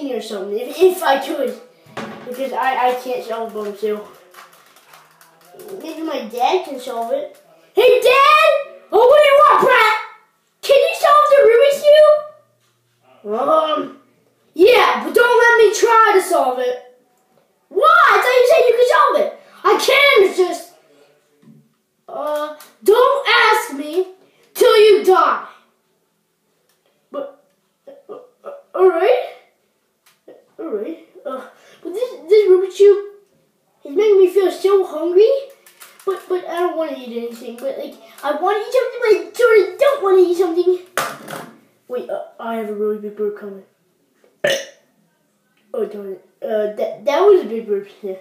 genie or something, if I could. Because I can't solve them, so. Maybe my dad can solve it. Hey, Dad! Oh, what do you want, Brett? Can you solve the Rubik's Cube? Yeah, but don't let me try to solve it. Why? I thought you said you could solve it. I can, it's just... don't ask me till you die. But, alright. Alright. But this Rubik's Cube is making me feel so hungry. But I don't want to eat anything. But, like, I want to eat something, but I sort of don't want to eat something. Wait, I have a really big bird coming. Oh, darn it. That was a big bird. Yeah.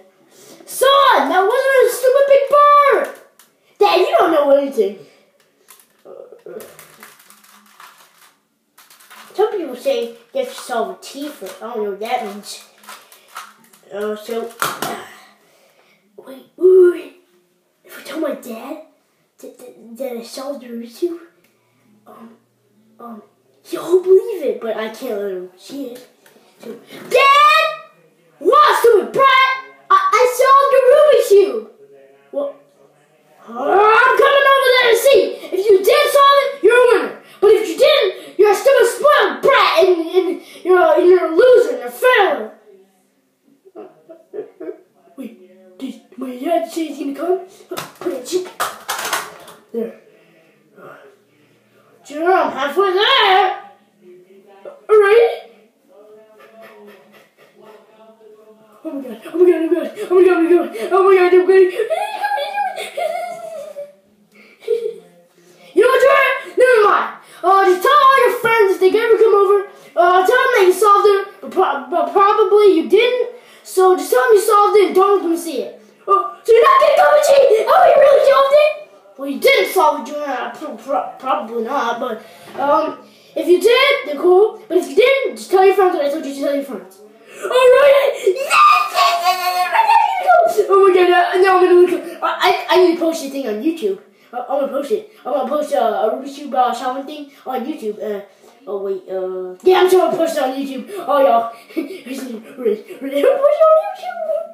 Son, that wasn't a stupid big bird! Dad, you don't know anything. Some people say you have to solve a T first. I don't know what that means. Wait. If I tell my dad that I solved the Rubik's Cube, he'll believe it, but I can't let him see it. So, Dad! What, stupid brat? I solved the Rubik's Cube! Well, I'm coming over there to see. If you did solve it, you're a winner. But if you didn't, you're a stupid spoiled brat, and you're a loser and a failure. Wait, did my dad say he's gonna come? Put it cheek. There. Jerome, halfway there. Alright. Oh my god, I'm good. You know what, Jordan? Never mind. Just tell all your friends if they ever come over. Tell them that you solved it, but probably you didn't. So just tell them you solved it and don't let them see it. Oh, so you're not gonna come and cheat? Oh, you really solved it? Well, you didn't solve it, Jordan. Probably not, but if you did, then cool. But if you didn't, just tell your friends what I told you to tell your friends. Alright! Yes! Oh my god, now I'm gonna look. I need to post the thing on YouTube. I'm gonna post it. I'm gonna post a Rubik's Cube solving thing on YouTube. Oh wait, yeah, I'm trying to post it on YouTube. Oh y'all, post it on YouTube.